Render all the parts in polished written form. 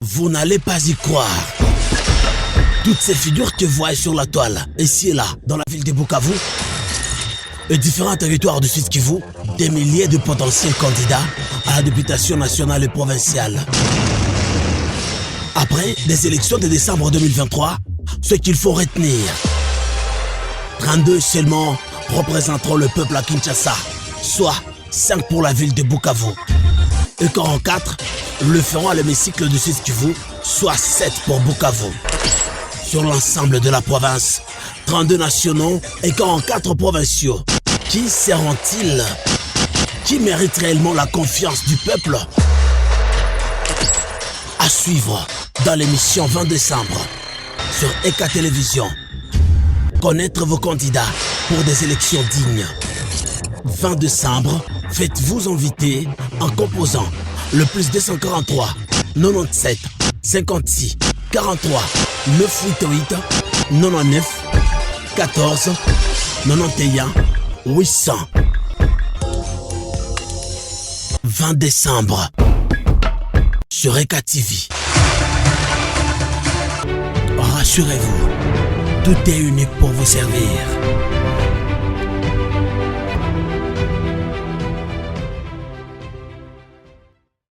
Vous n'allez pas y croire. Toutes ces figures que vous voyez sur la toile, ici et là, dans la ville de Bukavu, et différents territoires du Sud Kivu, des milliers de potentiels candidats à la députation nationale et provinciale. Après des élections de décembre 2023, ce qu'il faut retenir, 32 seulement représenteront le peuple à Kinshasa, soit 5 pour la ville de Bukavu. Et 44 le feront à l'hémicycle du Sud Kivu, soit 7 pour Bukavu. Sur l'ensemble de la province, 32 nationaux et 44 provinciaux. Qui seront-ils? Qui mérite réellement la confiance du peuple? À suivre dans l'émission 20 décembre sur ECA Télévision. Connaître vos candidats pour des élections dignes. 20 décembre, faites-vous inviter en composant le plus 243 97 56 43 988 99 14 91 800. 20 décembre sur ECA TV. Rassurez-vous, tout est unique pour vous servir.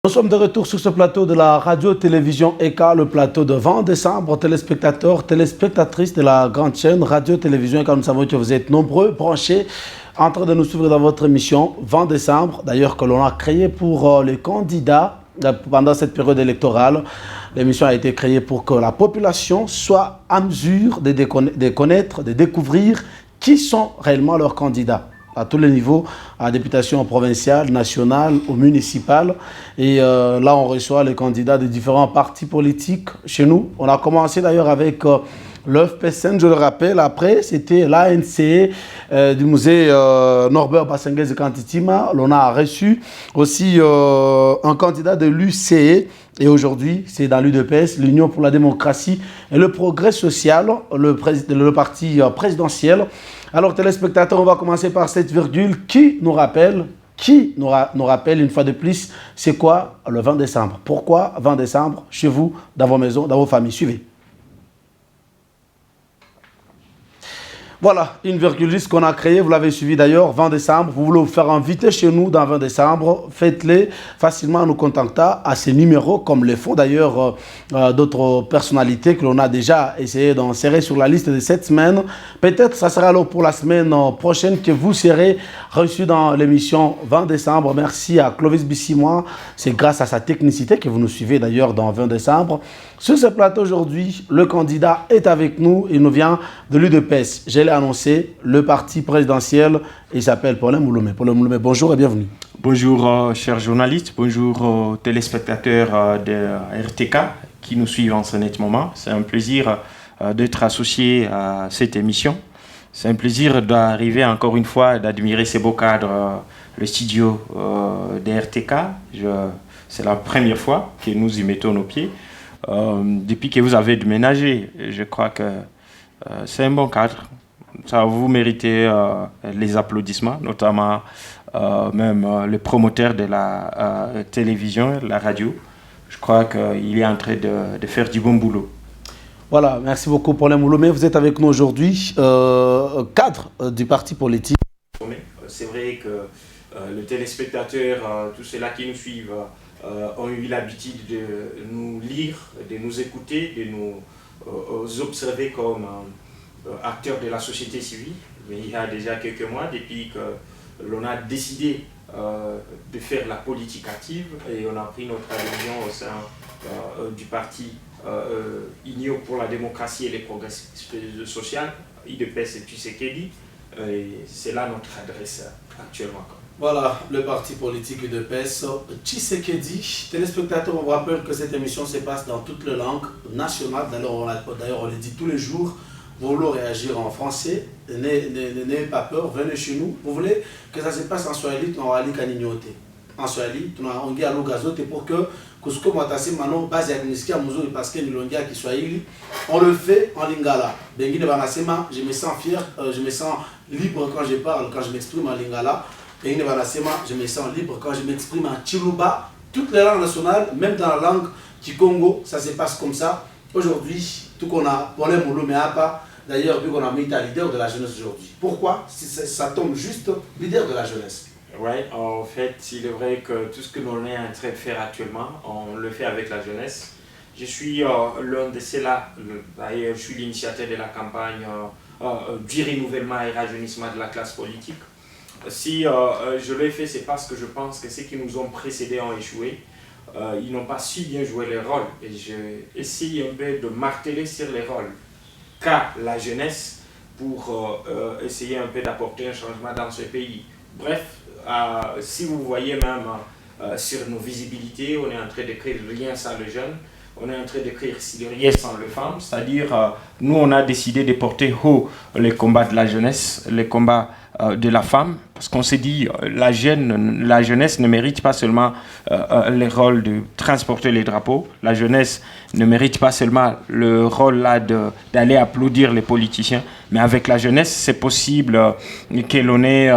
Nous sommes de retour sur ce plateau de la radio-télévision ECA, le plateau de 20 décembre. Téléspectateurs, téléspectatrices de la grande chaîne radio-télévision ECA, nous savons que vous êtes nombreux, branchés, en train de nous suivre dans votre émission 20 décembre, d'ailleurs que l'on a créé pour les candidats pendant cette période électorale. L'émission a été créée pour que la population soit à mesure de connaître, de découvrir qui sont réellement leurs candidats à tous les niveaux, à la députation provinciale, nationale ou municipale. Et là, on reçoit les candidats de différents partis politiques chez nous. On a commencé d'ailleurs avec l'UFPSN, je le rappelle. Après, c'était l'ANC du musée Norbert Bassenguez de Kantitima. On a reçu aussi un candidat de l'UCE. Et aujourd'hui, c'est dans l'UDPS, l'Union pour la démocratie et le progrès social, le parti présidentiel. Alors, téléspectateurs, on va commencer par cette virgule qui nous rappelle une fois de plus, c'est quoi le 20 décembre? Pourquoi 20 décembre chez vous, dans vos maisons, dans vos familles? Suivez. Voilà, une virgule juste qu'on a créée, vous l'avez suivi d'ailleurs, 20 décembre. Vous voulez vous faire inviter chez nous dans 20 décembre, faites-les facilement en nous contactant à ces numéros, comme le font d'ailleurs d'autres personnalités que l'on a déjà essayé d'insérer sur la liste de cette semaine. Peut-être ça sera alors pour la semaine prochaine que vous serez reçus dans l'émission 20 décembre. Merci à Clovis Bissimois, c'est grâce à sa technicité que vous nous suivez d'ailleurs dans 20 décembre. Sur ce plateau aujourd'hui, le candidat est avec nous, il nous vient de l'UDPS. Je l'ai annoncé, le parti présidentiel, il s'appelle Paulin Mouloumé. Paulin Mouloumé, bonjour et bienvenue. Bonjour chers journalistes, bonjour téléspectateurs de RTK qui nous suivent en ce net moment. C'est un plaisir d'être associé à cette émission. C'est un plaisir d'arriver encore une fois, d'admirer ces beaux cadres, le studio de RTK. C'est la première fois que nous y mettons nos pieds. Depuis que vous avez déménagé, je crois que c'est un bon cadre. Ça, vous méritez les applaudissements, notamment même le promoteur de la télévision, la radio. Je crois qu'il est en train de faire du bon boulot. Voilà, merci beaucoup Paulin Mouloumé. Vous êtes avec nous aujourd'hui, cadre du parti politique. C'est vrai que les téléspectateurs, tous ceux-là qui nous suivent, ont eu l'habitude de nous lire, de nous écouter, de nous observer comme acteurs de la société civile. Mais il y a déjà quelques mois, depuis que l'on a décidé de faire la politique active et on a pris notre adhésion au sein du parti Union pour la démocratie et les progrès social, IDPS et Tshisekedi. C'est là notre adresse actuellement. Voilà, le parti politique UDPS, Tshisekedi. Téléspectateurs, on vous rappelle que cette émission se passe dans toutes les langues nationales. D'ailleurs, on le dit tous les jours. Vous voulez réagir en français, n'ayez pas peur, venez chez nous. Vous voulez que ça se passe en Swahili, tu n'auras pas kanignoté. En Swahili, tu n'auras pas gazote pour que kusko matasi mano base ya kunisikia mzuri parce que nilongia Kiswahili. On le fait en lingala. Bengine banasema, je me sens fier, je me sens libre quand je parle, quand je m'exprime en lingala. Et je me sens libre quand je m'exprime en Chiluba, toutes les langues nationales, même dans la langue Kikongo, ça se passe comme ça. Aujourd'hui, tout qu'on a, on est Moulou Meapa, d'ailleurs, vu qu'on a mis un leader de la jeunesse aujourd'hui. Pourquoi ça tombe juste leader de la jeunesse? Oui, en fait, il est vrai que tout ce que l'on est en train de faire actuellement, on le fait avec la jeunesse. Je suis l'un de ceux-là, d'ailleurs, je suis l'initiateur de la campagne du renouvellement et rajeunissement de la classe politique. Si je l'ai fait, c'est parce que je pense que ceux qui nous ont précédés ont échoué. Ils n'ont pas su bien jouer les rôles. Et j'essaie un peu de marteler sur les rôles qu'a la jeunesse pour essayer un peu d'apporter un changement dans ce pays. Bref, si vous voyez même sur nos visibilités, on est en train d'écrire Rien sans le jeune. On est en train d'écrire Rien sans le femme, c'est-à-dire nous on a décidé de porter haut les combats de la jeunesse, les combats de la femme, parce qu'on s'est dit la jeunesse ne mérite pas seulement le rôle de transporter les drapeaux, la jeunesse ne mérite pas seulement le rôle là d'aller applaudir les politiciens, mais avec la jeunesse c'est possible que l'on ait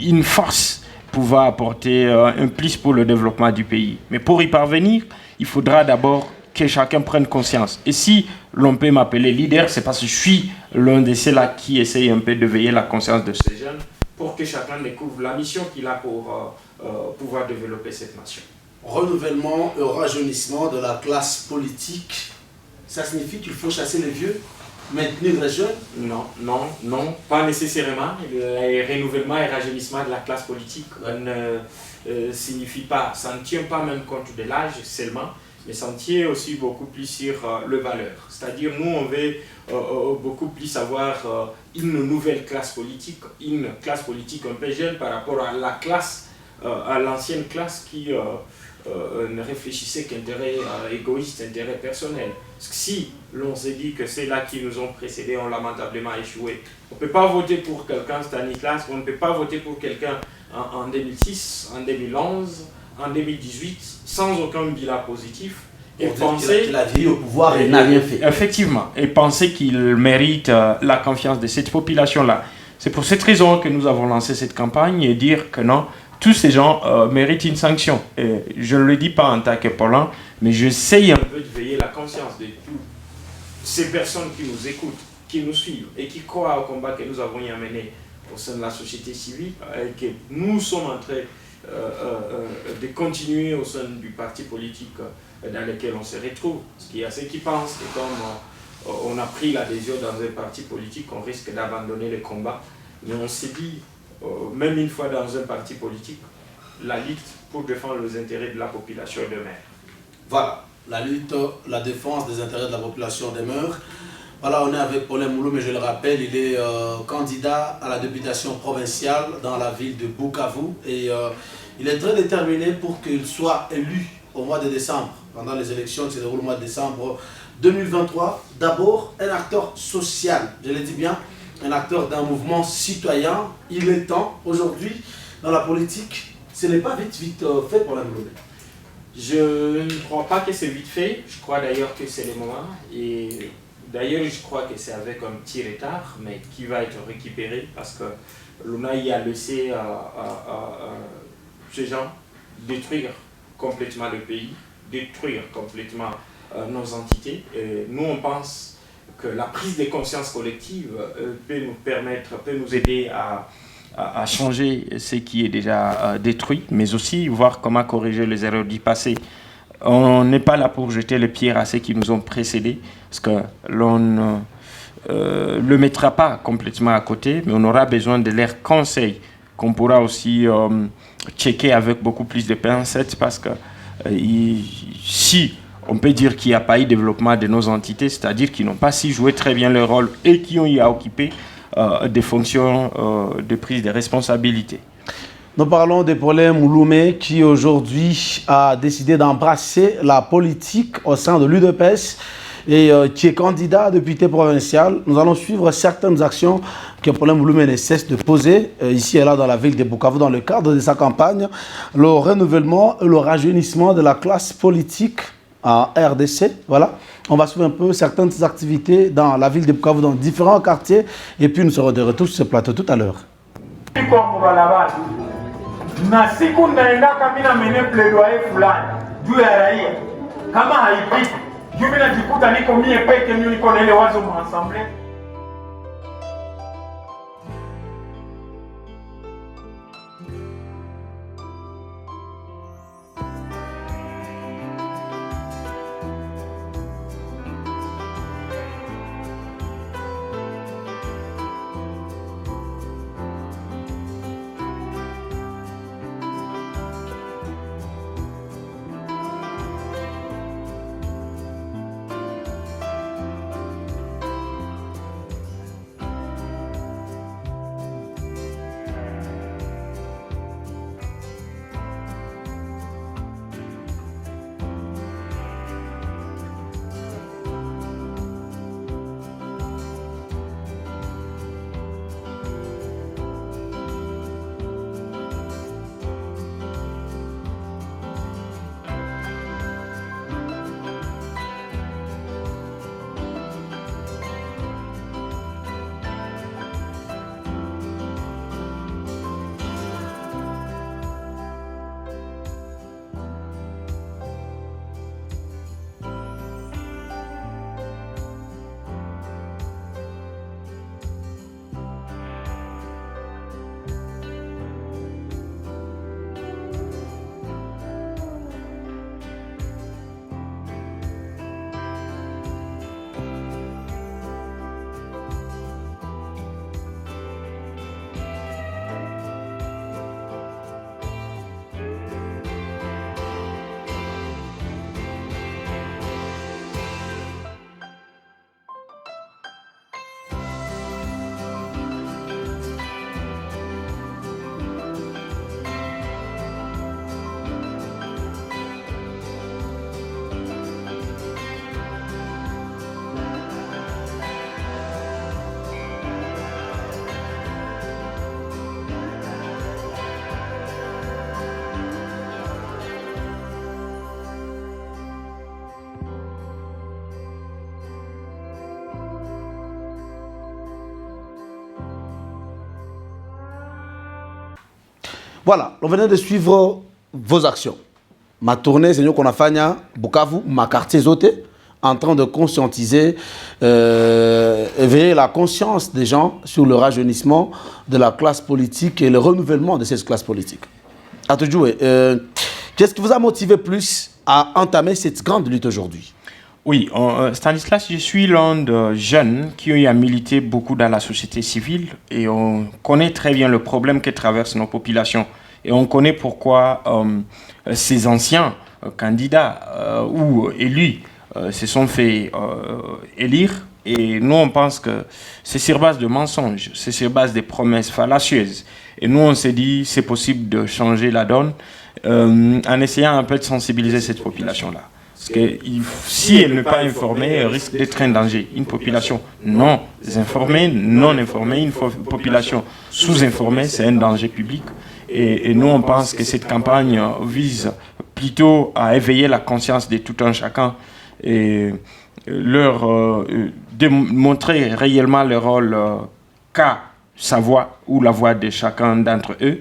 une force pouvoir apporter un plus pour le développement du pays. Mais pour y parvenir, il faudra d'abord que chacun prenne conscience. Et si l'on peut m'appeler leader, c'est parce que je suis l'un de ceux-là qui essaye un peu de veiller la conscience de ces jeunes pour que chacun découvre la mission qu'il a pour pouvoir développer cette nation. Renouvellement et rajeunissement de la classe politique, ça signifie qu'il faut chasser les vieux, maintenir les jeunes? Non, pas nécessairement. Le renouvellement et rajeunissement de la classe politique ne signifie pas, ça ne tient pas même compte de l'âge seulement, mais ça tient aussi beaucoup plus sur le valeur. C'est-à-dire, nous, on veut beaucoup plus avoir une nouvelle classe politique, une classe politique un peu jeune par rapport à la classe, à l'ancienne classe qui ne réfléchissait qu'intérêt égoïste, intérêt personnel. Parce que si l'on s'est dit que ceux-là qui nous ont précédés ont lamentablement échoué, on ne peut pas voter pour quelqu'un, Stanislas, on ne peut pas voter pour quelqu'un en 2006, en 2011, en 2018, sans aucun bilan positif. Et penser qu'il a dit au pouvoir et n'a rien fait. Effectivement, et penser qu'il mérite la confiance de cette population-là. C'est pour cette raison que nous avons lancé cette campagne et dire que non, tous ces gens méritent une sanction. Et je ne le dis pas en tant que Paulin, mais j'essaye un peu de veiller la conscience de toutes ces personnes qui nous écoutent, qui nous suivent et qui croient au combat que nous avons mené au sein de la société civile et que nous sommes en train de continuer au sein du parti politique dans lequel on se retrouve. Parce qu'il y a ceux qui pensent que comme on a pris l'adhésion dans un parti politique, on risque d'abandonner le combat. Mais on s'est dit, même une fois dans un parti politique, la lutte pour défendre les intérêts de la population demeure. Voilà, la lutte, la défense des intérêts de la population demeure. Voilà, on est avec Paulin Moulou, mais je le rappelle, il est candidat à la députation provinciale dans la ville de Bukavu et il est très déterminé pour qu'il soit élu au mois de décembre, pendant les élections qui se déroulent au mois de décembre 2023. D'abord, un acteur social, je le dis bien, un acteur d'un mouvement citoyen. Il est temps, aujourd'hui, dans la politique, ce n'est pas vite fait pour la Moulou. Je ne crois pas que c'est vite fait, je crois d'ailleurs que c'est le moment. Et d'ailleurs, je crois que c'est avec un petit retard, mais qui va être récupéré parce que l'UNAI a laissé ces gens détruire complètement le pays, détruire complètement nos entités. Et nous, on pense que la prise de conscience collective peut nous permettre, peut nous aider à changer ce qui est déjà détruit, mais aussi voir comment corriger les erreurs du passé. On n'est pas là pour jeter les pierres à ceux qui nous ont précédés, parce que l'on ne le mettra pas complètement à côté, mais on aura besoin de leurs conseils, qu'on pourra aussi checker avec beaucoup plus de pincettes, parce que si on peut dire qu'il n'y a pas eu de développement de nos entités, c'est-à-dire qu'ils n'ont pas su jouer très bien leur rôle et qui ont eu à occuper des fonctions de prise de responsabilité. Nous parlons de Paulin Mouloumé qui aujourd'hui a décidé d'embrasser la politique au sein de l'UDPS et qui est candidat à député provincial. Nous allons suivre certaines actions que Paulin Mouloumé ne cesse de poser ici et là dans la ville de Bukavu dans le cadre de sa campagne. Le renouvellement et le rajeunissement de la classe politique en RDC. Voilà. On va suivre un peu certaines activités dans la ville de Bukavu, dans différents quartiers. Et puis nous serons de retour sur ce plateau tout à l'heure. Kwa barabara na siku naendaka mimi na mene plaidoyer fulani juu ya raia kama haipiti juu mimi najikuta niko mie peke mimi niko na ile wazo mu assemblée. Voilà, on venait de suivre vos actions. Ma tournée, c'est nous qu'on a fait à Bukavu, ma quartier zoté, en train de conscientiser, éveiller la conscience des gens sur le rajeunissement de la classe politique et le renouvellement de cette classe politique. Atoujoue, qu'est-ce qui vous a motivé plus à entamer cette grande lutte aujourd'hui? Oui, Stanislas, je suis l'un des jeunes qui a milité beaucoup dans la société civile et on connaît très bien le problème que traversent nos populations. Et on connaît pourquoi ces anciens candidats ou élus se sont fait élire. Et nous, on pense que c'est sur base de mensonges, c'est sur base des promesses fallacieuses. Et nous, on s'est dit, c'est possible de changer la donne en essayant un peu de sensibiliser cette population-là. Parce que si elle n'est pas informée, elle risque d'être un danger. Une population non informée, non informée, une population sous-informée, c'est un danger public. Et nous, on pense que cette campagne vise plutôt à éveiller la conscience de tout un chacun et leur démontrer réellement le rôle qu'a sa voix ou la voix de chacun d'entre eux,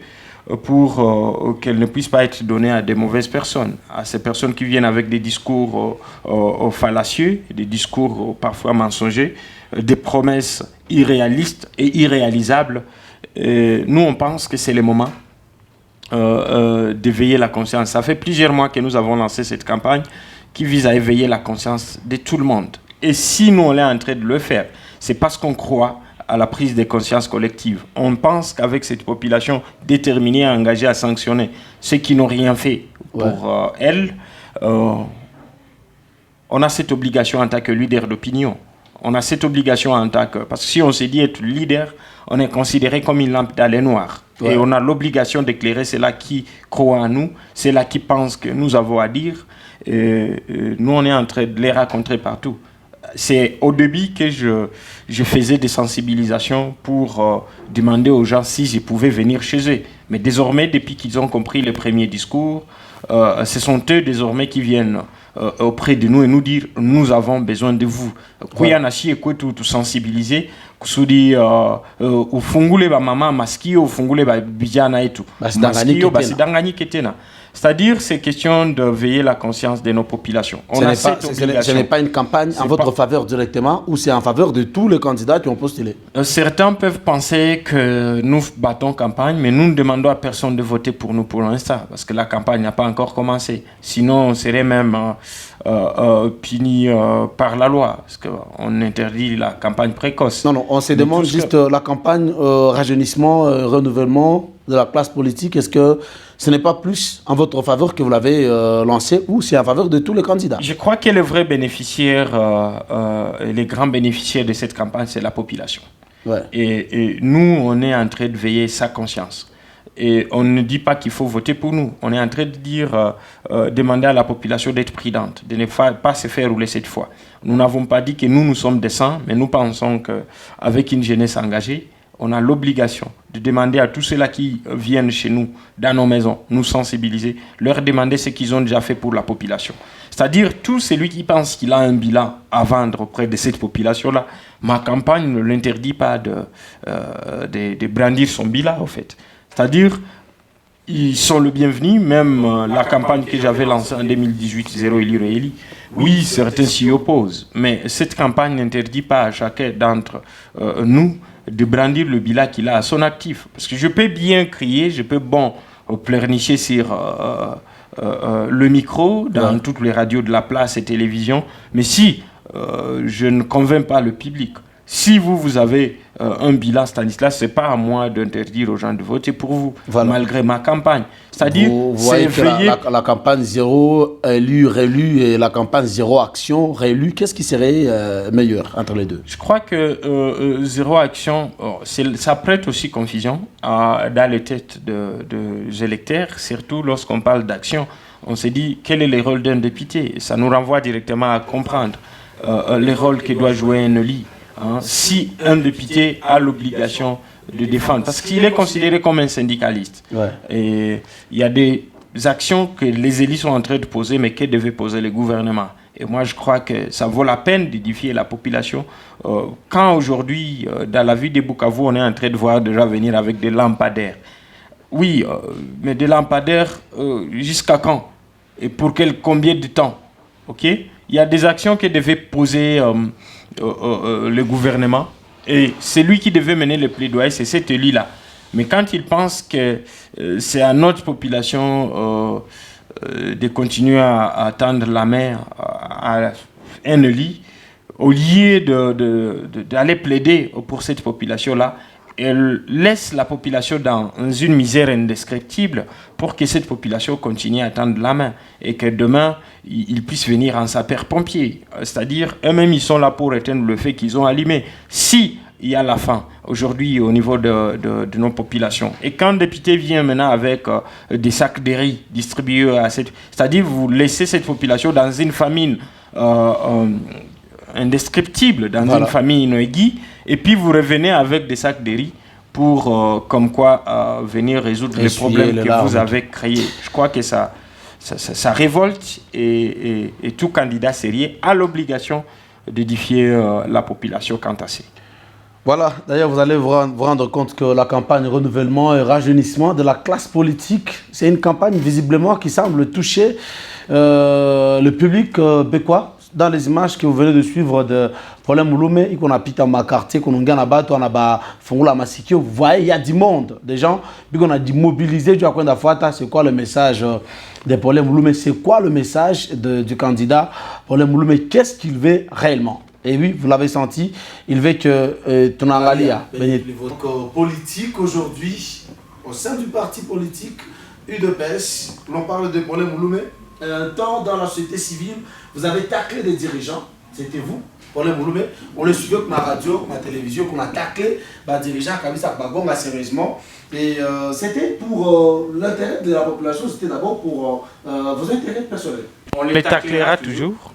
pour qu'elle ne puisse pas être donnée à des mauvaises personnes, à ces personnes qui viennent avec des discours fallacieux, des discours parfois mensongers, des promesses irréalistes et irréalisables. Nous, on pense que c'est le moment d'éveiller la conscience. Ça fait plusieurs mois que nous avons lancé cette campagne qui vise à éveiller la conscience de tout le monde. Et si nous, on est en train de le faire, c'est parce qu'on croit à la prise de conscience collective. On pense qu'avec cette population déterminée, engagée à sanctionner ceux qui n'ont rien fait pour elle, on a cette obligation en tant que leader d'opinion. On a cette obligation en tant que... Parce que si on s'est dit être leader, on est considéré comme une lampe dans les noirs. Et on a l'obligation d'éclairer ceux-là qui croient en nous, ceux-là qui pensent que nous avons à dire. Nous, on est en train de les rencontrer partout. C'est au début que je faisais des sensibilisations pour demander aux gens si je pouvais venir chez eux. Mais désormais, depuis qu'ils ont compris le premier discours, ce sont eux désormais qui viennent auprès de nous et nous dire « nous avons besoin de vous ». Kouya Nashi et tout sensibiliser kusudi ufungule ba mama masikio, ufungule ba vijana yetu masikio basidanganyike tena. C'est-à-dire, c'est question de veiller la conscience de nos populations. Ce n'est pas une campagne en votre faveur directement, ou c'est en faveur de tous les candidats qui ont postulé? Certains peuvent penser que nous battons campagne, mais nous ne demandons à personne de voter pour nous pour l'instant, parce que la campagne n'a pas encore commencé. Sinon, on serait même puni par la loi, parce qu'on interdit la campagne précoce. Non, on se demande juste la campagne rajeunissement, renouvellement de la classe politique. Est-ce que ce n'est pas plus en votre faveur que vous l'avez lancé, ou c'est en faveur de tous les candidats? Je crois que les vrais bénéficiaires, les grands bénéficiaires de cette campagne, c'est la population. Ouais. Et nous, on est en train de veiller sa conscience. Et on ne dit pas qu'il faut voter pour nous. On est en train de dire, demander à la population d'être prudente, de ne pas se faire rouler cette fois. Nous n'avons pas dit que nous sommes des saints, mais nous pensons qu'avec une jeunesse engagée, on a l'obligation de demander à tous ceux-là qui viennent chez nous, dans nos maisons, nous sensibiliser, leur demander ce qu'ils ont déjà fait pour la population. C'est-à-dire, tout celui qui pense qu'il a un bilan à vendre auprès de cette population-là, ma campagne ne l'interdit pas de brandir son bilan, au fait. C'est-à-dire, ils sont le bienvenu, même la campagne que j'avais lancée en 2018, Zéro élu réélu. Oui, certains s'y opposent, mais cette campagne n'interdit pas à chacun d'entre nous de brandir le bilan qu'il a à son actif. Parce que je peux bien crier, je peux pleurnicher sur le micro, dans toutes les radios de la place et télévision, mais si je ne convainc pas le public, si vous avez un bilan Stanislas, ce n'est pas à moi d'interdire aux gens de voter pour vous, malgré ma campagne. C'est-à-dire, c'est veiller... la campagne zéro élu, réélu et la campagne zéro action, réélu, qu'est-ce qui serait meilleur entre les deux? Je crois que zéro action, ça prête aussi confusion dans les têtes des électeurs, surtout lorsqu'on parle d'action. On se dit, quel est le rôle d'un député? Ça nous renvoie directement à comprendre le rôle que doit jouer un élu. Si un député a l'obligation de défendre, parce qu'il est considéré comme un syndicaliste. Ouais. Et il y a des actions que les élus sont en train de poser, mais que devait poser le gouvernement. Et moi, je crois que ça vaut la peine d'édifier la population. Quand aujourd'hui, dans la ville de Bukavu, on est en train de voir déjà venir avec des lampadaires. Oui, mais des lampadaires, jusqu'à quand? Et pour combien de temps? Ok? Il y a des actions que devait poser le gouvernement, et c'est lui qui devait mener le plaidoyer, c'est cet élu-là. Mais quand il pense que c'est à notre population de continuer à tendre la main à un élu, au lieu d'aller plaider pour cette population-là, elle laisse la population dans une misère indescriptible pour que cette population continue à tendre la main et que demain, ils puissent venir en sapeur-pompier. C'est-à-dire, eux-mêmes, ils sont là pour éteindre le feu qu'ils ont allumé. Si il y a la faim aujourd'hui au niveau de nos populations, et quand le député vient maintenant avec des sacs de riz distribués à cette... C'est-à-dire, vous laissez cette population dans une famine indescriptible, dans une famine aiguë, et puis vous revenez avec des sacs de riz pour, comme quoi, venir résoudre les problèmes que vous avez créés. Je crois que ça révolte, et tout candidat sérieux a l'obligation d'édifier la population quant à ça. Voilà, d'ailleurs vous allez vous rendre compte que la campagne renouvellement et rajeunissement de la classe politique, c'est une campagne visiblement qui semble toucher le public bécois. Dans les images que vous venez de suivre de problème Mouloumé, qu'on a pité dans quartier, qu'on a bas, on a Fongula Masikio, vous voyez, il y a du monde, des gens, puis qu'on a dit mobiliser, c'est quoi le message de problème Mouloumé, c'est quoi le message du candidat problème Mouloumé, qu'est-ce qu'il veut réellement? Et oui, vous l'avez senti, il veut que Tonangalia, votre politique aujourd'hui, au sein du parti politique UDPS, l'on parle de problème Mouloumé, un temps dans la société civile, vous avez taclé des dirigeants, c'était vous, Paulin Mouloumé, on le suivait comme la radio, comme la télévision, qu'on a taclé des dirigeants qui avaient ça bagonga sérieusement. Et c'était pour l'intérêt de la population, c'était d'abord pour vos intérêts personnels. On les taclera toujours.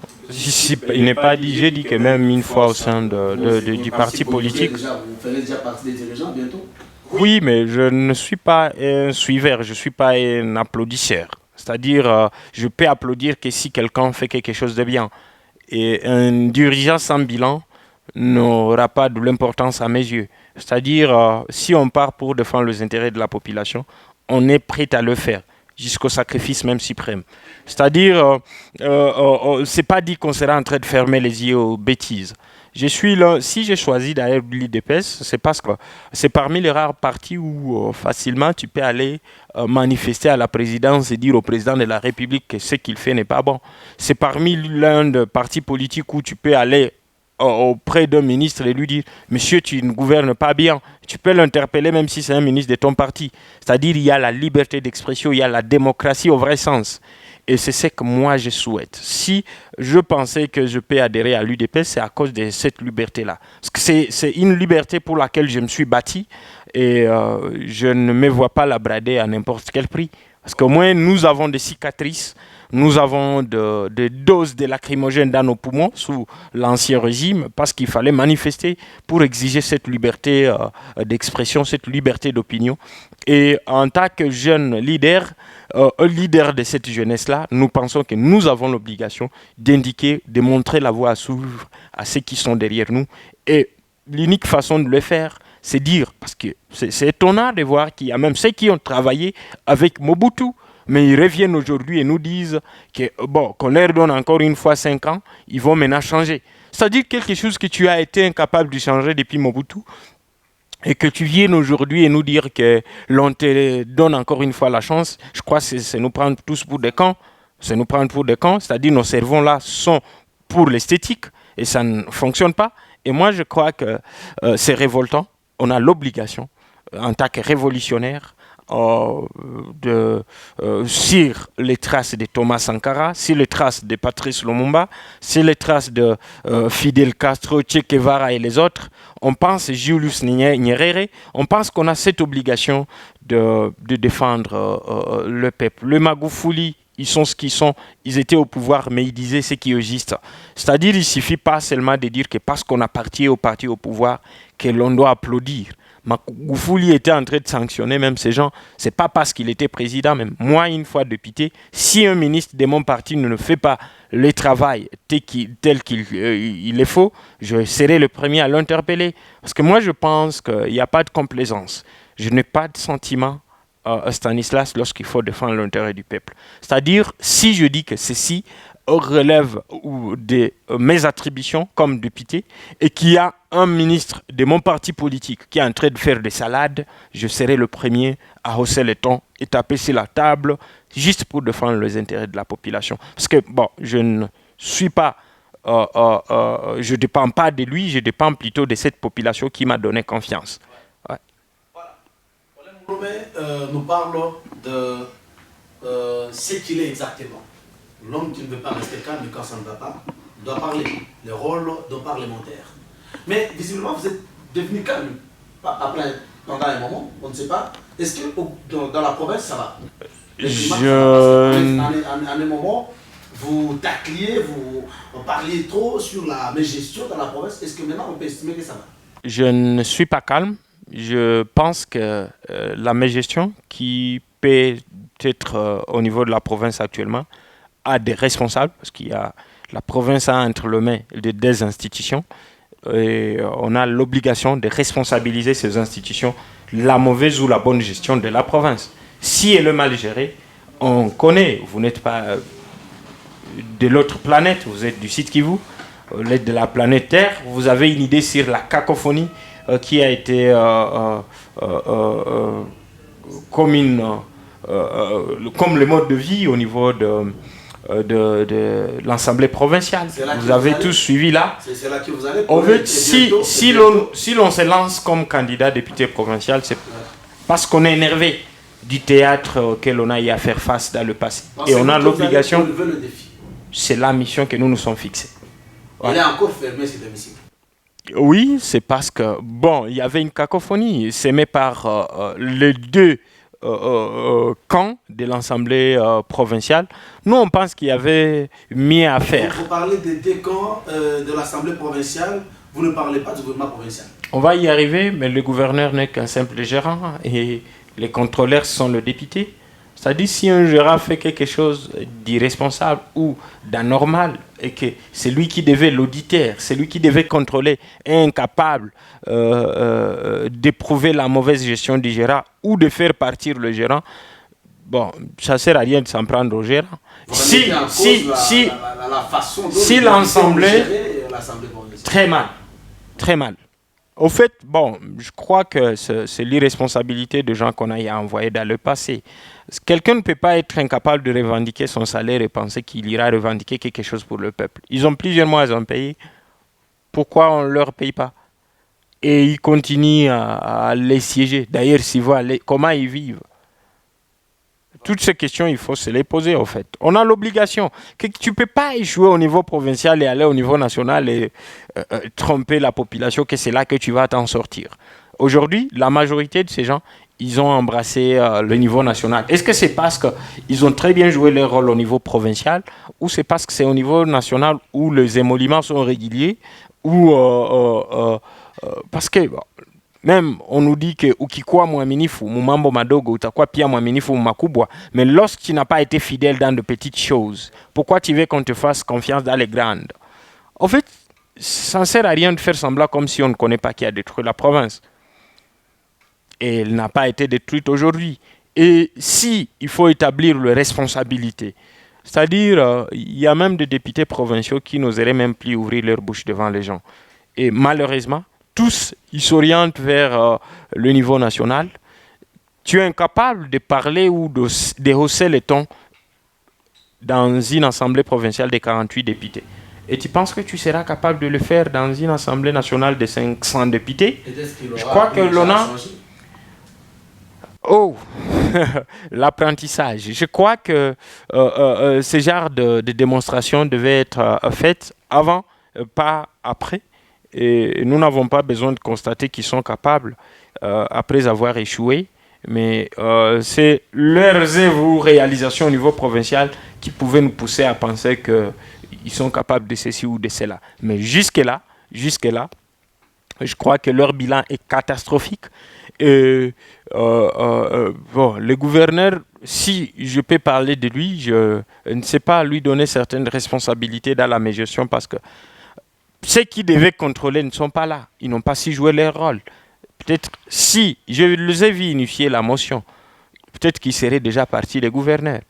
Il n'est pas dit, j'ai dit que même une fois au sein du parti politique. Vous ferez déjà partie des dirigeants bientôt? Oui, mais je ne suis pas un suiveur, je ne suis pas un applaudisseur. C'est-à-dire, je peux applaudir que si quelqu'un fait quelque chose de bien. Et un dirigeant sans bilan, n'aura pas de l'importance à mes yeux. C'est-à-dire, si on part pour défendre les intérêts de la population, on est prêt à le faire, jusqu'au sacrifice même suprême. C'est-à-dire, c'est pas dit qu'on sera en train de fermer les yeux aux bêtises. Je suis là, si j'ai choisi d'aller l'UDPS, c'est parce que c'est parmi les rares partis où facilement tu peux aller manifester à la présidence et dire au président de la République que ce qu'il fait n'est pas bon. C'est parmi l'un des partis politiques où tu peux aller auprès d'un ministre et lui dire « Monsieur, tu ne gouvernes pas bien ». Tu peux l'interpeller même si c'est un ministre de ton parti. C'est-à-dire il y a la liberté d'expression, il y a la démocratie au vrai sens. Et c'est ce que moi je souhaite. Si je pensais que je peux adhérer à l'UDP, c'est à cause de cette liberté-là. Parce que c'est une liberté pour laquelle je me suis bâti et je ne me vois pas la brader à n'importe quel prix. Parce qu'au moins, nous avons des cicatrices, nous avons des doses de lacrymogènes dans nos poumons sous l'ancien régime parce qu'il fallait manifester pour exiger cette liberté d'expression, cette liberté d'opinion. Et en tant que jeune leader de cette jeunesse-là, nous pensons que nous avons l'obligation d'indiquer, de montrer la voie à suivre à ceux qui sont derrière nous. Et l'unique façon de le faire, c'est dire, parce que c'est étonnant de voir qu'il y a même ceux qui ont travaillé avec Mobutu, mais ils reviennent aujourd'hui et nous disent que, qu'on leur donne encore une fois 5 ans, ils vont maintenant changer. C'est-à-dire quelque chose que tu as été incapable de changer depuis Mobutu, et que tu viennes aujourd'hui et nous dire que l'on te donne encore une fois la chance, je crois que c'est nous prendre tous pour des cons. C'est nous prendre pour des cons, c'est-à-dire nos cerveaux là sont pour l'esthétique et ça ne fonctionne pas. Et moi je crois que c'est révoltant. On a l'obligation, en tant que révolutionnaire, sur les traces de Thomas Sankara, sur les traces de Patrice Lumumba, sur les traces de Fidel Castro, Che Guevara et les autres, on pense, Julius Nyerere, on pense qu'on a cette obligation de défendre le peuple. Le Magufuli, ils sont ce qu'ils sont, ils étaient au pouvoir, mais ils disaient ce qui est juste. C'est-à-dire, il ne suffit pas seulement de dire que parce qu'on appartient au parti au pouvoir, que l'on doit applaudir. Magufuli était en train de sanctionner même ces gens. Ce n'est pas parce qu'il était président, même moi, une fois député, si un ministre de mon parti ne fait pas le travail tel qu'il est faux, je serai le premier à l'interpeller. Parce que moi, je pense qu'il n'y a pas de complaisance. Je n'ai pas de sentiment, Stanislas, lorsqu'il faut défendre l'intérêt du peuple. C'est-à-dire, si je dis que ceci relève de mes attributions comme député et qu'il y a un ministre de mon parti politique qui est en train de faire des salades, je serai le premier à hausser le ton et taper sur la table juste pour défendre les intérêts de la population. Parce que, je ne suis pas, je ne dépends pas de lui, je dépends plutôt de cette population qui m'a donné confiance. Ouais. Voilà. Nous parlons de ce qu'il est exactement. L'homme qui ne veut pas rester calme quand ça ne va pas, doit parler. Le rôle d'un parlementaire. Mais visiblement, vous êtes devenu calme. Pendant un moment, on ne sait pas. Est-ce que dans la province, ça va? À un moment, vous tacliez, vous parliez trop sur la gestion dans la province. Est-ce que maintenant, on peut estimer que ça va? Je ne suis pas calme. Je pense que la gestion qui peut être au niveau de la province actuellement a des responsables, parce qu'il y a la province a entre les mains des institutions et on a l'obligation de responsabiliser ces institutions, la mauvaise ou la bonne gestion de la province. Si elle est mal gérée, on connaît, vous n'êtes pas de l'autre planète, vous êtes du site Kivu, vous êtes de la planète Terre, vous avez une idée sur la cacophonie qui a été comme le mode de vie au niveau de l'Assemblée provinciale. Vous avez tous suivi là. C'est là que vous allez. Si l'on se lance comme candidat député provincial, c'est parce qu'on est énervé du théâtre auquel on a eu à faire face dans le passé. Et on a l'obligation. C'est la mission que nous nous sommes fixés. Elle est encore fermée, cette émission. Oui, c'est parce que, il y avait une cacophonie sémée par les deux camps de l'Assemblée provinciale. Nous, on pense qu'il y avait mieux à faire. Vous parlez des deux camps de l'Assemblée provinciale, vous ne parlez pas du gouvernement provincial. On va y arriver, mais le gouverneur n'est qu'un simple gérant et les contrôleurs sont le député. C'est-à-dire si un gérant fait quelque chose d'irresponsable ou d'anormal et que c'est lui qui devait l'auditeur, c'est lui qui devait contrôler, est incapable d'éprouver la mauvaise gestion du gérant ou de faire partir le gérant, bon, ça ne sert à rien de s'en prendre au gérant. Si l'Assemblée, très mal, très mal. Au fait, bon, je crois que c'est l'irresponsabilité des gens qu'on a envoyés dans le passé. Quelqu'un ne peut pas être incapable de revendiquer son salaire et penser qu'il ira revendiquer quelque chose pour le peuple. Ils ont plusieurs mois à en payer. Pourquoi on ne leur paye pas? Et ils continuent à les siéger. D'ailleurs, s'ils voient comment ils vivent. Toutes ces questions, il faut se les poser, en fait. On a l'obligation. Que tu ne peux pas échouer au niveau provincial et aller au niveau national et tromper la population que c'est là que tu vas t'en sortir. Aujourd'hui, la majorité de ces gens, ils ont embrassé le niveau national. Est-ce que c'est parce qu'ils ont très bien joué leur rôle au niveau provincial ou c'est parce que c'est au niveau national où les émoluments sont réguliers ou parce que... Même, on nous dit que ukikuwa mwaminifu, mumambo madogo, utakuwa pia mwaminifu makubwa. Mais lorsque tu n'as pas été fidèle dans de petites choses, pourquoi tu veux qu'on te fasse confiance dans les grandes? En fait, ça ne sert à rien de faire semblant comme si on ne connaît pas qui a détruit la province. Et elle n'a pas été détruite aujourd'hui. Et si il faut établir les responsabilités, c'est-à-dire, il y a même des députés provinciaux qui n'oseraient même plus ouvrir leur bouche devant les gens. Et malheureusement, tous, ils s'orientent vers le niveau national. Tu es incapable de parler ou de hausser le ton dans une assemblée provinciale de 48 députés. Et tu penses que tu seras capable de le faire dans une assemblée nationale de 500 députés? Je crois que l'on a... Oh, l'apprentissage. Je crois que ce genre de démonstration devait être faite avant, pas après. Et nous n'avons pas besoin de constater qu'ils sont capables après avoir échoué. Mais c'est leurs réalisations au niveau provincial qui pouvaient nous pousser à penser qu'ils sont capables de ceci ou de cela. Mais jusque-là, je crois que leur bilan est catastrophique. Et, bon, le gouverneur, si je peux parler de lui, je ne sais pas lui donner certaines responsabilités dans la gestion parce que ceux qui devaient contrôler ne sont pas là. Ils n'ont pas su jouer leur rôle. Peut-être si je les ai vus initier la motion, peut-être qu'ils seraient déjà partis les gouverneurs.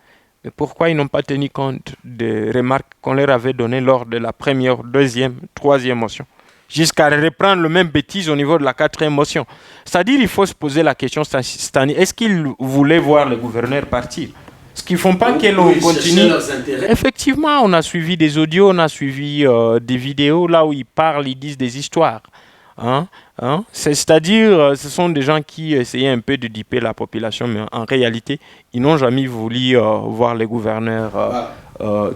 Mais pourquoi ils n'ont pas tenu compte des remarques qu'on leur avait données lors de la première, deuxième, troisième motion, jusqu'à reprendre le même bêtise au niveau de la quatrième motion? C'est-à-dire il faut se poser la question cette année, est-ce qu'ils voulaient voir le gouverneur partir? Ce qu'ils ne font pas que l'on continue. Effectivement, on a suivi des audios, on a suivi des vidéos là où ils parlent, ils disent des histoires. C'est-à-dire, ce sont des gens qui essayaient un peu de diper la population, mais en réalité, ils n'ont jamais voulu voir les gouverneurs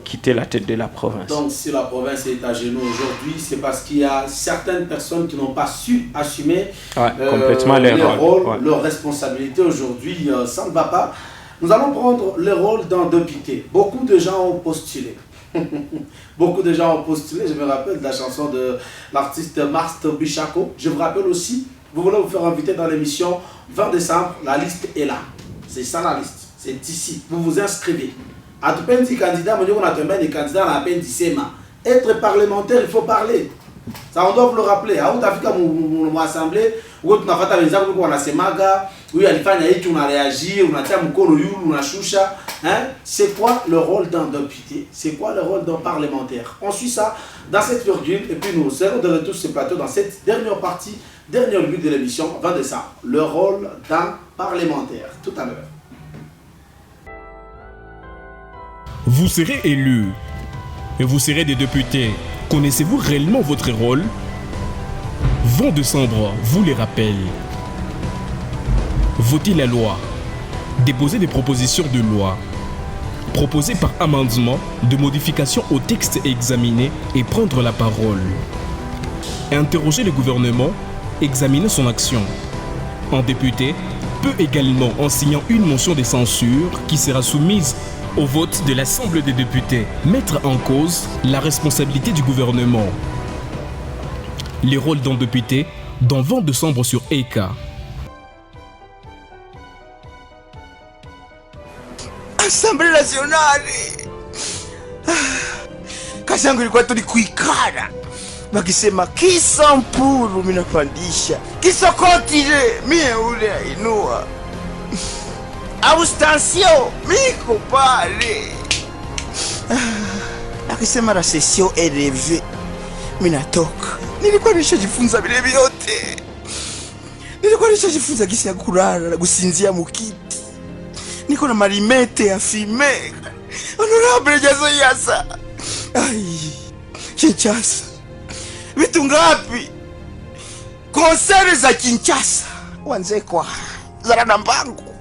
quitter la tête de la province. Donc, si la province est à genoux aujourd'hui, c'est parce qu'il y a certaines personnes qui n'ont pas su assumer complètement leur rôle, leurs responsabilités. Aujourd'hui, ça ne va pas. Nous allons prendre le rôle d'un député. Beaucoup de gens ont postulé. Beaucoup de gens ont postulé. Je me rappelle de la chanson de l'artiste Mars Bichako. Je vous rappelle aussi, vous voulez vous faire inviter dans l'émission 20 décembre, la liste est là. C'est ça la liste. C'est ici. Vous vous inscrivez. À tout petit candidat, on a des candidats à la peine d'ISEMA. Être parlementaire, il faut parler. Ça, on doit vous le rappeler. À Outafika, mon assemblée, où on a fait un exemple, on a Semaga, où on a réagi, on a fait un moukono, on a choucha. C'est quoi le rôle d'un député? C'est quoi le rôle d'un parlementaire? On suit ça dans cette virgule et puis nous serons de retour sur ce plateau dans cette dernière partie, dernière but de l'émission, 20 décembre. Le rôle d'un parlementaire. Tout à l'heure. Vous serez élu et vous serez des députés. Connaissez-vous réellement votre rôle? 20 décembre vous les rappelle. Votez la loi. Déposez des propositions de loi. Proposez par amendement de modifications au texte examiné et prendre la parole. Interroger le gouvernement, examiner son action. Un député peut également, en signant une motion de censure qui sera soumise au vote de l'Assemblée des députés, mettre en cause la responsabilité du gouvernement. Les rôles d'un député dans 20 décembre sur ECA. Assemblée nationale. Kazi yangu ilikuwa tu ni kuikara. Wakisema kisa mpuru mimi napandisha. Kisa kotile mie ule ainua. Abstention miko pale. Akisema la session est levée. Mimi natoka. Nilikuwa nishajifunza vile vyote. Nilikuwa nishajifunza kisi ya kulala na kusinzia mukiti. Niko na marimete ya fime. Honorable Jazo Yasa. Ai. Kinshasa. Vitu ngapi? Konsere za Kinshasa. Wanze kwa zara na mbangu.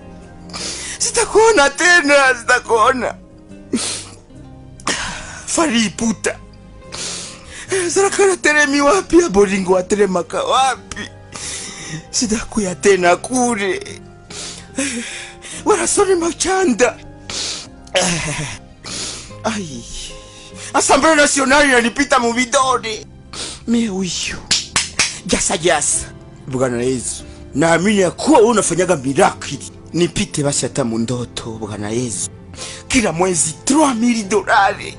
Sitakuona tena, sitakuona. Fari puta. Zara kana teremi wapi ya bolingo wa teremaka wapi? Sitakuya tena kule. Warasone machanda. Ai. Assemblée nationale inanipita mu vidole. Mie huyu. Jasa. Bwana Yesu. Naamini ya kuwa unafanyaga mirakili. Nipite basi hata mu ndoto Bwana Yesu. Kila mwezi $3000.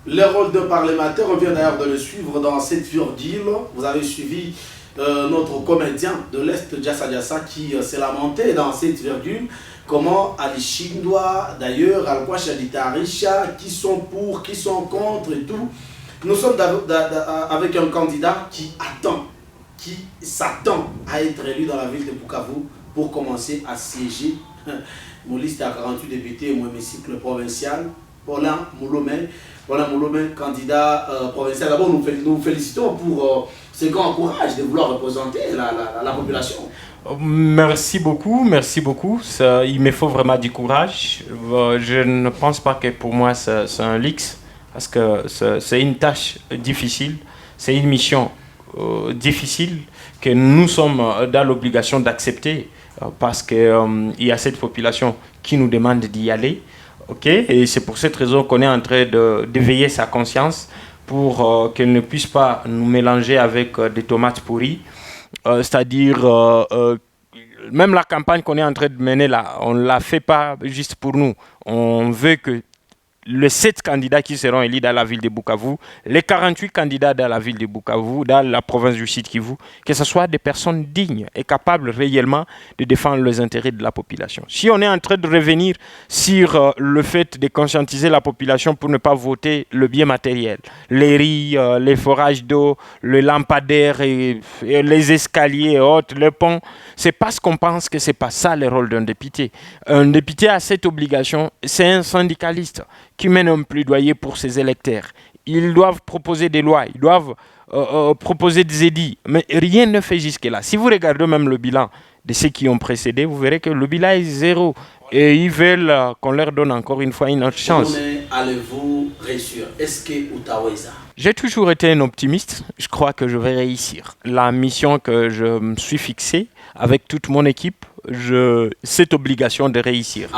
Le rôle d'un parlementaire, on vient d'ailleurs de le suivre dans cette virgule. Vous avez suivi notre comédien de l'Est, Jassa, qui s'est lamenté dans cette virgule. Comment Alishindwa, d'ailleurs, Alkwacha Ditarisha, qui sont pour, qui sont contre et tout. Nous sommes avec un candidat qui s'attend à être élu dans la ville de Bukavu pour commencer à siéger. Mon liste à 48 députés, mon hémicycle provincial. Paulin Moulomé, candidat provincial. D'abord, nous félicitons pour ce grand courage de vouloir représenter la population. Merci beaucoup. Ça, il me faut vraiment du courage. Je ne pense pas que pour moi c'est un luxe, parce que c'est une tâche difficile, c'est une mission difficile que nous sommes dans l'obligation d'accepter, parce qu'il y a cette population qui nous demande d'y aller. Okay? Et c'est pour cette raison qu'on est en train d'éveiller sa conscience pour qu'elle ne puisse pas nous mélanger avec des tomates pourries. C'est-à-dire, même la campagne qu'on est en train de mener là, on ne la fait pas juste pour nous. On veut que les 7 candidats qui seront élus dans la ville de Bukavu, les 48 candidats dans la ville de Bukavu, dans la province du Sud Kivu, que ce soit des personnes dignes et capables réellement de défendre les intérêts de la population. Si on est en train de revenir sur le fait de conscientiser la population pour ne pas voter le bien matériel, les riz, les forages d'eau, le lampadaire et les escaliers et autres, le pont, c'est parce qu'on pense que c'est pas ça le rôle d'un député. Un député a cette obligation, c'est un syndicaliste qui mène un plaidoyer pour ses électeurs. Ils doivent proposer des lois, ils doivent proposer des édits, mais rien ne fait jusque-là. Si vous regardez même le bilan de ceux qui ont précédé, vous verrez que le bilan est 0. Et ils veulent qu'on leur donne encore une fois une autre chance. Allez-vous réussir? Est-ce que Outaoueza? J'ai toujours été un optimiste. Je crois que je vais réussir. La mission que je me suis fixée avec toute mon équipe, cette obligation de réussir.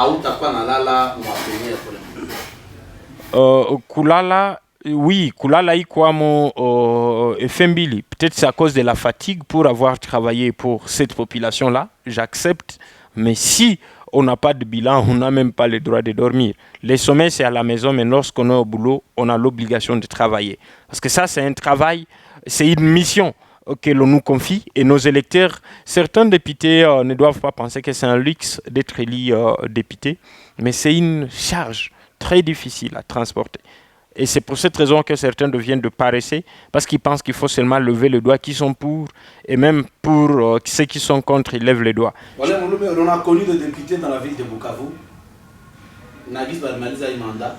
Kulala, oui, Kulala Ikwamo Fembili. Peut-être c'est à cause de la fatigue pour avoir travaillé pour cette population-là. J'accepte. Mais si on n'a pas de bilan, on n'a même pas le droit de dormir. Les sommets, c'est à la maison, mais lorsqu'on est au boulot, on a l'obligation de travailler. Parce que ça, c'est un travail, c'est une mission que l'on nous confie. Et nos électeurs, certains députés ne doivent pas penser que c'est un luxe d'être élu député, mais c'est une charge très difficile à transporter. Et c'est pour cette raison que certains deviennent de paresseux, parce qu'ils pensent qu'il faut seulement lever le doigt, qui sont pour, et même pour ceux qui sont contre, ils lèvent les doigts. On a connu des députés dans la ville de Bukavu. Nagis balimaliza imanda.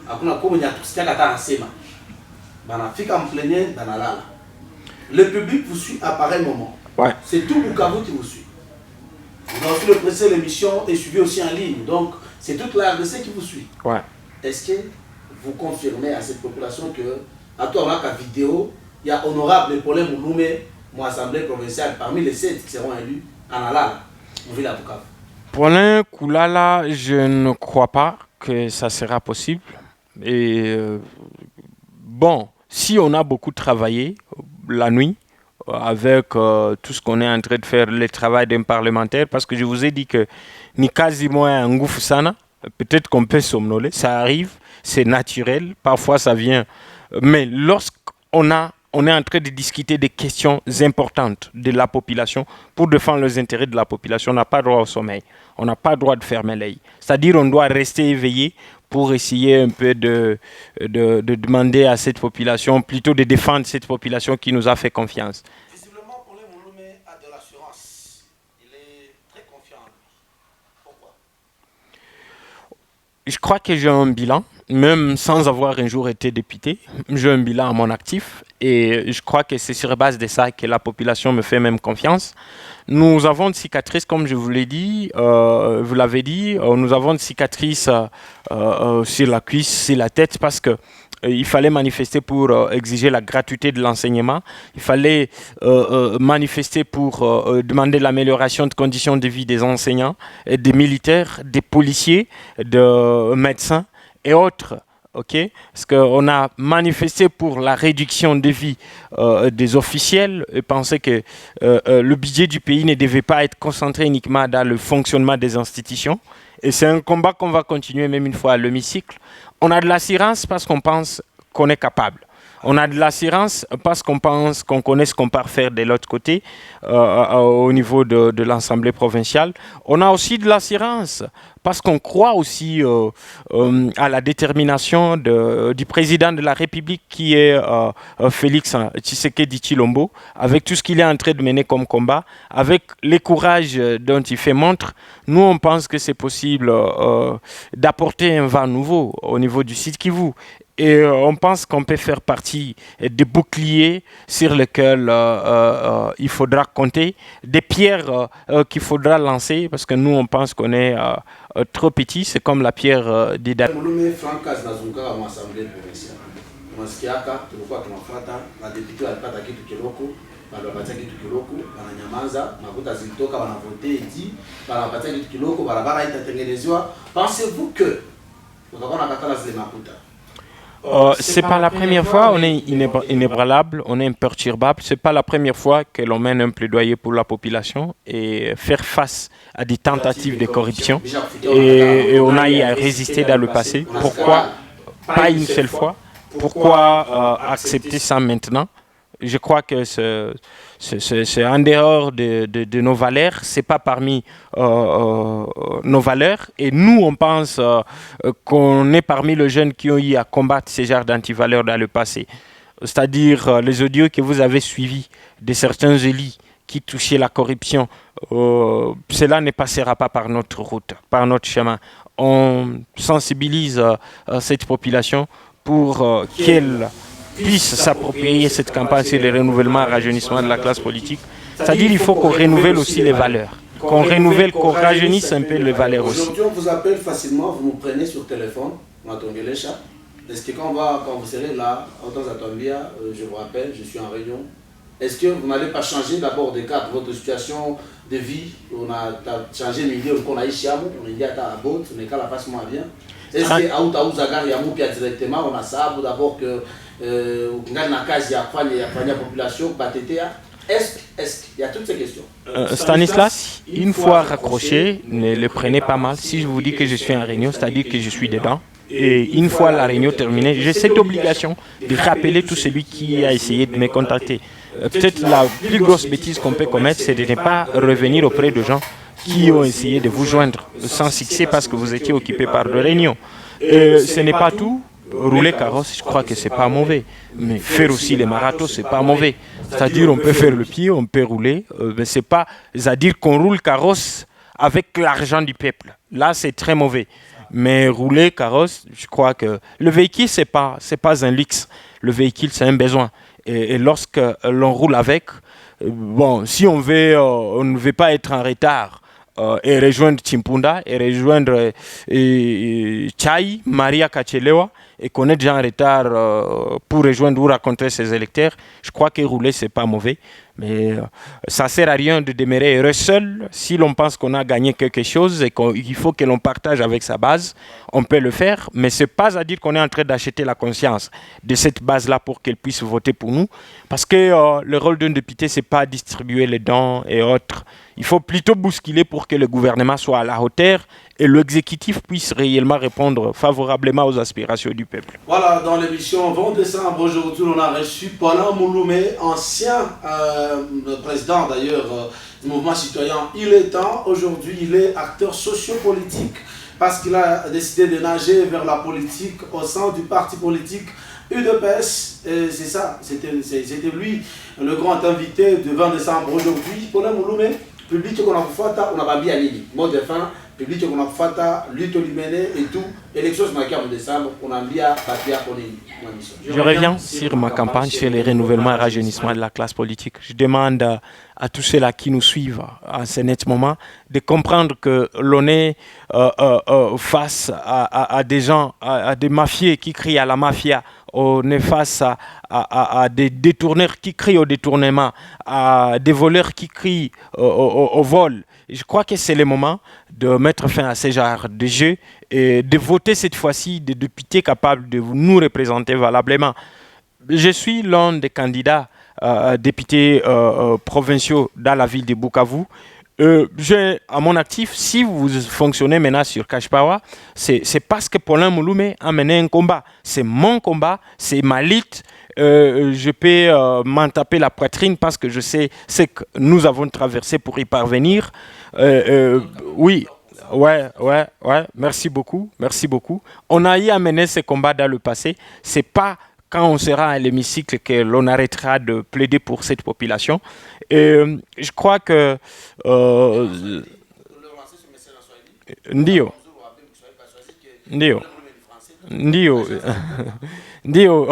Hakuna konya tusikia kata nasema. Banafika mplenye banalala. Le public vous suit à pareil moment. Ouais. C'est tout Bukavu qui vous suit. Vous avez aussi le pressé, l'émission est suivie aussi en ligne. Donc, c'est toute la RDC qui vous suit. Ouais. Est-ce que vous confirmez à cette population que, à toi, on a vidéo, il y a honorable Paulin Moulomé, mon assemblée provinciale, parmi les 7 qui seront élus en Alala, en ville à Bukavu? Paulin Kulala, je ne crois pas que ça sera possible. Et bon, si on a beaucoup travaillé la nuit, avec tout ce qu'on est en train de faire, le travail d'un parlementaire, parce que je vous ai dit que ni quasiment un goufou sana, peut-être qu'on peut somnoler, ça arrive, c'est naturel, parfois ça vient. Mais lorsqu'on est en train de discuter des questions importantes de la population, pour défendre les intérêts de la population, on n'a pas droit au sommeil. On n'a pas le droit de fermer l'œil. C'est-à-dire qu'on doit rester éveillé pour essayer un peu de demander à cette population, plutôt de défendre cette population qui nous a fait confiance. Visiblement, Colin Mouloumé a de l'assurance. Il est très confiant en lui. Pourquoi? Je crois que j'ai un bilan, même sans avoir un jour été député. J'ai un bilan à mon actif et je crois que c'est sur base de ça que la population me fait même confiance. Nous avons une cicatrice, comme je vous l'ai dit, vous l'avez dit, nous avons une cicatrice sur la cuisse, sur la tête, parce que il fallait manifester pour exiger la gratuité de l'enseignement. Il fallait manifester pour demander l'amélioration de conditions de vie des enseignants, et des militaires, des policiers, des médecins et autres. Okay? Parce qu'on a manifesté pour la réduction de vie des officiels et pensait que le budget du pays ne devait pas être concentré uniquement dans le fonctionnement des institutions. Et c'est un combat qu'on va continuer même une fois à l'hémicycle. On a de l'assurance parce qu'on pense qu'on est capable. On a de l'assurance parce qu'on pense qu'on connaît ce qu'on peut faire de l'autre côté au niveau de l'Assemblée provinciale. On a aussi de l'assurance parce qu'on croit aussi à la détermination du président de la République qui est Félix Tshisekedi Tshilombo, avec tout ce qu'il est en train de mener comme combat, avec les courages dont il fait montre. Nous, on pense que c'est possible d'apporter un vent nouveau au niveau du Sud Kivu. Et on pense qu'on peut faire partie des boucliers sur lesquels il faudra compter, des pierres qu'il faudra lancer, parce que nous, on pense qu'on est trop petit. C'est comme la pierre d'Ida. Mouloumé Frankas nazunguka mu assemblée provinciale. Tunasikiaka tulikuwa tunafuata na deputy alipata kitu kiloko, wanapatia kitu kiloko, wananyamaza, makuta zilitoka wanavote eti, wanapatia kitu kiloko, barabara itatengenezwa. Pensez-vous que utakuwa nakatala zile makuta? C'est pas la première fois, on est inébranlable, on est imperturbable. C'est pas la première fois que l'on mène un plaidoyer pour la population et faire face à des tentatives de corruption. Et on a y à résister dans le passé. Pourquoi pas une seule fois? Pourquoi accepter ça maintenant? Je crois que c'est en dehors de nos valeurs, c'est pas parmi nos valeurs. Et nous, on pense qu'on est parmi les jeunes qui ont eu à combattre ces genres d'antivaleurs dans le passé. C'est-à-dire les audios que vous avez suivis de certains élus qui touchaient la corruption. Cela ne passera pas par notre route, par notre chemin. On sensibilise cette population pour qu'elle puisse s'approprier cette campagne sur le renouvellement et rajeunissement de la classe politique. C'est-à-dire qu'il faut qu'on renouvelle aussi les valeurs, qu'on renouvelle, qu'on rajeunisse un peu les valeurs aussi. Aujourd'hui, on vous appelle facilement, vous nous prenez sur téléphone, on attend les chats. Est-ce que quand vous serez là, en temps Zatombia, je vous rappelle, je suis en réunion, est-ce que vous n'allez pas changer d'abord de cadre, votre situation de vie? On a changé le milieu, on a ici, on a dit à ta botte, on est qu'à la face moins bien. Est-ce que à Outaouzagar, il y a Moupia directement, on a ça, d'abord que est-ce qu'il y a toutes ces questions? Stanislas, une fois raccroché, ne le prenez pas mal. Si je vous dis que je suis en réunion, c'est-à-dire que je suis dedans. Et une fois la réunion terminée, j'ai cette obligation de rappeler tout celui qui a essayé de me contacter. Peut-être la plus grosse bêtise qu'on peut commettre, c'est de ne pas revenir auprès de gens qui ont essayé de vous joindre sans succès parce que vous étiez occupé par des réunions. Ce n'est pas tout. Rouler carrosse, je crois que c'est pas mauvais. Mais faire aussi les marathons, c'est pas mauvais. C'est-à-dire, on peut faire le pied, on peut rouler, mais c'est pas à dire qu'on roule carrosse avec l'argent du peuple. Là, c'est très mauvais. Mais rouler carrosse, je crois que le véhicule, c'est pas un luxe. Le véhicule, c'est un besoin. Et lorsque l'on roule avec, bon, si on ne veut pas être en retard, et rejoindre Chimpunda, et rejoindre Chai, Maria Kachelewa, et qu'on est déjà en retard pour rejoindre ou rencontrer ses électeurs, je crois que rouler, c'est pas mauvais. Mais ça ne sert à rien de demeurer heureux seul. Si l'on pense qu'on a gagné quelque chose et qu'il faut que l'on partage avec sa base, on peut le faire. Mais ce n'est pas à dire qu'on est en train d'acheter la conscience de cette base-là pour qu'elle puisse voter pour nous. Parce que le rôle d'un député, ce n'est pas distribuer les dons et autres. Il faut plutôt bousculer pour que le gouvernement soit à la hauteur et l'exécutif puisse réellement répondre favorablement aux aspirations du peuple. Voilà, dans l'émission 20 décembre, aujourd'hui, on a reçu Paulin Mouloumé, ancien président d'ailleurs du mouvement citoyen. Il est temps, aujourd'hui, il est acteur sociopolitique parce qu'il a décidé de nager vers la politique au sein du parti politique UDPS. C'est ça, c'était lui le grand invité du 20 décembre aujourd'hui. Paulin Mouloumé, public qu'on a fait, on a pas bien dit, mot de fin. Public qu'on a fait, lutte limene et tout, élection en décembre, on a bien papier à Je reviens sur ma campagne sur les renouvellements et rajeunissement de la classe politique. Je demande à tous ceux-là qui nous suivent à ce net moment de comprendre que l'on est face à des gens, à des mafieux qui crient à la mafia. On est face à des détourneurs qui crient au détournement, à des voleurs qui crient au vol. Et je crois que c'est le moment de mettre fin à ce genre de jeu et de voter cette fois-ci des députés capables de nous représenter valablement. Je suis l'un des candidats députés provinciaux dans la ville de Bukavu. J'ai à mon actif, si vous fonctionnez maintenant sur Cash Power, c'est parce que Paulin Mouloumé a mené un combat. C'est mon combat, c'est ma lutte. Je peux m'en taper la poitrine parce que je sais ce que nous avons traversé pour y parvenir. Oui, ouais, merci beaucoup. On a eu à mener ce combat dans le passé. C'est pas quand on sera à l'hémicycle que l'on arrêtera de plaider pour cette population. Et je crois que Ndio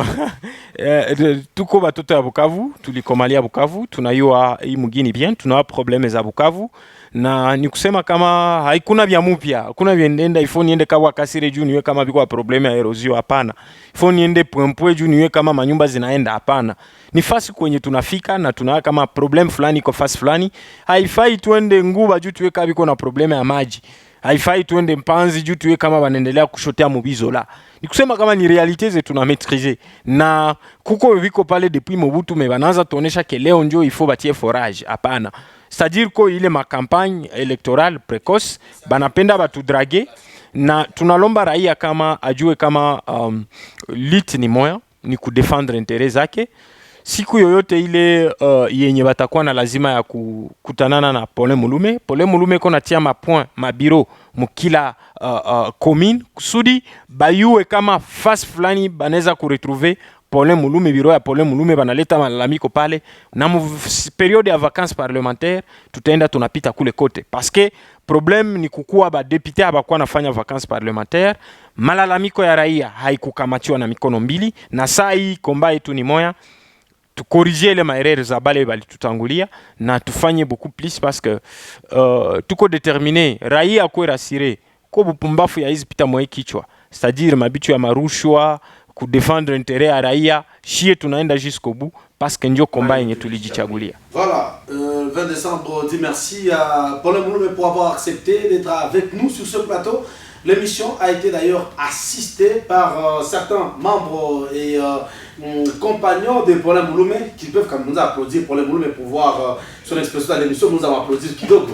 tuko batoto ya Bukavu, tulikomalia Bukavu, tunayua hii mugini bien, tuna probleme za Bukavu na ni kusema kama haikuna vya mpya, hakuna vyendenda ifo niende kawa kasire juu niwe kama biko probleme ya erosio, hapana. Ifo niende pwempwe juu niwe kama manyumba zinaenda, hapana. Ni fasi kwenye tunafika na tuna kama problem fulani kwa fasi fulani, haifai tuende Nguba juu tuwe kama biko na probleme ya maji. Haifai tuende Mpanzi juu tuwe kama wanaendelea kushotea mubizo la. Ni kusema kama ni realite zetu na maîtriser. Na kuko viko pale depuis Mobutu me banaanza tuonesha ke leo njo ifo batie forage, hapana. C'est-à-dire ko ile ma campagne électorale précoce banapenda batu draguer na tunalomba raia kama ajue kama lit ni moya ni kudefendre intérêt zake. Siku yoyote ile yenye batakuwa na lazima ya kukutanana na Paulin Mouloumé. Paulin Mouloumé kona tia mapoint, mabiro, mukila commune, kusudi bayue kama fasi fulani baneza kuretrouver Paulin Mouloumé, biro ya Paulin Mouloumé banaleta malalamiko pale. Na periode ya vacances parlementaires, tutaenda tunapita kule kote. Parce que problème ni kukua ba député abakuwa nafanya vacances parlementaires, malalamiko ya raia haikukamatiwa na mikono mbili, na saa hii komba yetu ni moya. Corriger les maerere za bale balitutangulia na tufanye beaucoup plus parce que tuko déterminé raia kwa rassuré ko bupumbafu ya hizi pita mwe kichwa, c'est-à-dire mabitu ya marushwa ku défendre intérêt ya raia, shie tunaenda jusqu'au bout parce que ndio combat yenye tulijichagulia. Voilà, 20 décembre, on dit merci à Paulin Mouloumé pour avoir accepté d'être avec nous sur ce plateau. L'émission a été d'ailleurs assistée par certains membres et compagnons de Paulin Mouloumé qui peuvent comme nous applaudir Paulin Mouloumé pour voir son expression dans l'émission. Nous allons applaudir Kidogo.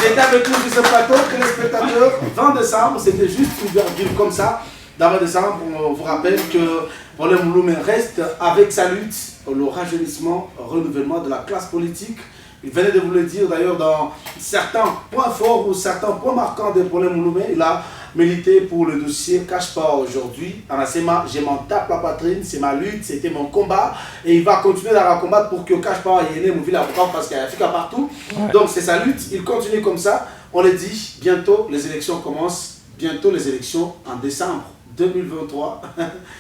J'étais avec nous sur ce plateau, téléspectateurs. 20 décembre, c'était juste une virgule comme ça. Dans 20 décembre, on vous rappelle que Paulin Mouloumé reste avec sa lutte pour le rajeunissement, renouvellement de la classe politique. Il venait de vous le dire d'ailleurs dans certains points forts ou certains points marquants de Paulin Mouloumé. Il a milité pour le dossier Cash Power aujourd'hui. Je m'en tape la poitrine, c'est ma lutte, c'était mon combat. Et il va continuer à combattre pour que Cash Power ait né mon village parce qu'il y a Afrique partout. Ouais. Donc c'est sa lutte, il continue comme ça. On le dit, bientôt les élections commencent. Bientôt les élections en décembre 2023.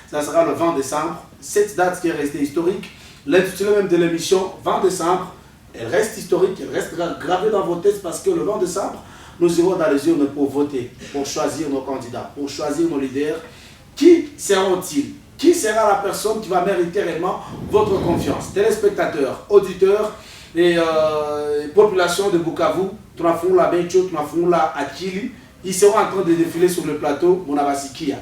Ça sera le 20 décembre. Cette date qui est restée historique. L'intitulé même de l'émission, 20 décembre. Elle reste historique, elle reste gravée dans vos têtes parce que le 20 décembre, nous irons dans les urnes pour voter, pour choisir nos candidats, pour choisir nos leaders. Qui seront-ils? Qui sera la personne qui va mériter réellement votre confiance? Téléspectateurs, auditeurs et population de Bukavu, Tunafungula Bencho, Tunafungula Akili, ils seront en train de défiler sur le plateau. Monabasikia,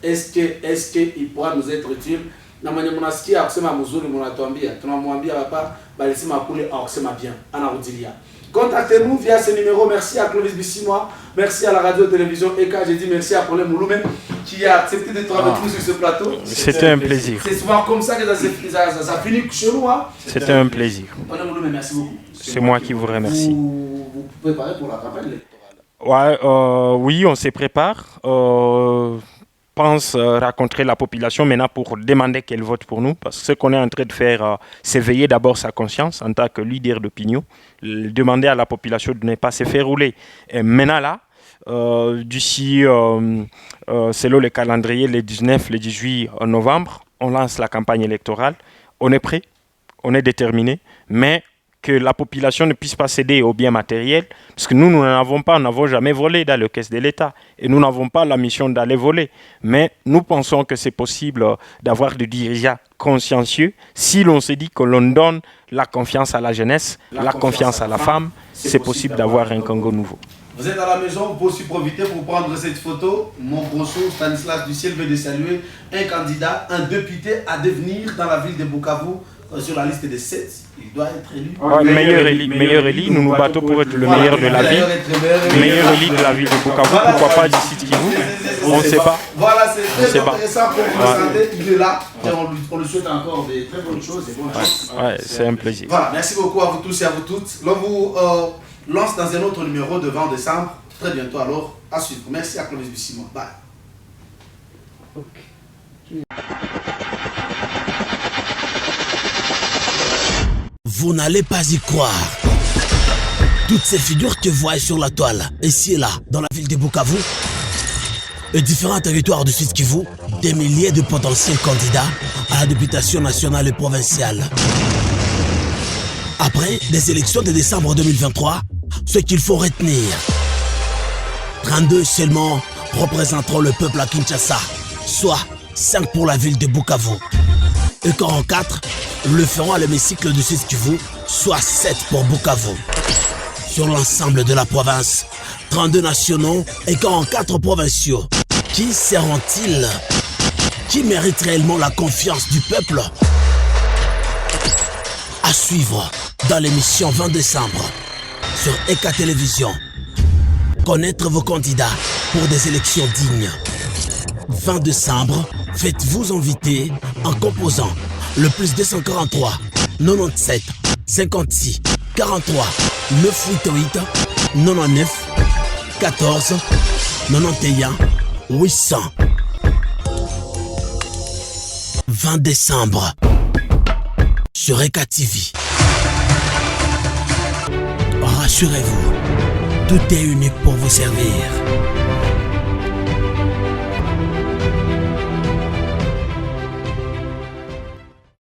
est-ce que est-ce qu'il pourra nous être utile? Na mwenye munasikia akusema mzuri munatuambia, tunamwambia hapa balisema kule akusema bien, anarudilia. Contactez-nous via ce numéro. Merci à Clovis Bissimois. Merci à la radio-télévision ECA. J'ai dit merci à Paulin Mouloumé qui a accepté d'être avec nous sur ce plateau. C'était un plaisir. C'est souvent comme ça que ça finit chez nous. Hein. C'était un plaisir. Paulin Mouloumé, merci beaucoup. C'est moi qui vous remercie. Vous préparez pour la campagne électorale? Oui, on se prépare. Pense rencontrer la population maintenant pour demander qu'elle vote pour nous. Parce que ce qu'on est en train de faire, c'est veiller d'abord sa conscience en tant que leader d'opinion. Demander à la population de ne pas se faire rouler. Et maintenant là, d'ici, selon le calendrier, le 19, le 18 novembre, on lance la campagne électorale. On est prêt, on est déterminé, mais que la population ne puisse pas céder aux biens matériels, parce que nous n'en avons pas, nous n'avons jamais volé dans le caisse de l'État, et nous n'avons pas la mission d'aller voler. Mais nous pensons que c'est possible d'avoir des dirigeants consciencieux si l'on se dit que l'on donne la confiance à la jeunesse, la confiance à la femme, c'est possible d'avoir un Congo nouveau. Vous êtes à la maison, vous pouvez aussi profiter pour prendre cette photo. Mon grosso Stanislas Duciel veut de saluer un candidat, un député à devenir dans la ville de Bukavu sur la liste des 7. Il doit être élu. Meilleur élu, nous nous battons pour être le meilleur de la ville. Meilleur élu de la ville de Bukavu, pourquoi pas d'ici Kivu. On ne sait pas. Voilà, c'est très intéressant pour vous santé. Il est là. On lui souhaite encore des très bonnes choses et bonnes choses. Ouais, c'est un plaisir. Voilà, merci beaucoup à vous tous et à vous toutes. L'on vous lance dans un autre numéro de 20 décembre. Très bientôt alors, à suivre. Merci à Clovis Bissimois. Bye. Vous n'allez pas y croire. Toutes ces figures que vous voyez sur la toile, ici et là, dans la ville de Bukavu, et différents territoires du Sud Kivu, des milliers de potentiels candidats à la députation nationale et provinciale. Après les élections de décembre 2023, ce qu'il faut retenir, 32 seulement représenteront le peuple à Kinshasa, soit 5 pour la ville de Bukavu. Et 44 le feront à l'hémicycle du Sud Kivu, soit 7 pour Bukavu. Sur l'ensemble de la province, 32 nationaux et 44 provinciaux. Qui seront-ils? Qui mérite réellement la confiance du peuple? À suivre dans l'émission 20 décembre sur ECA Télévision. Connaître vos candidats pour des élections dignes. 20 décembre, faites-vous inviter en composant le plus 243 97 56 43 988 99 14 91 800. 20 décembre sur ECA TV. Rassurez-vous, tout est unique pour vous servir.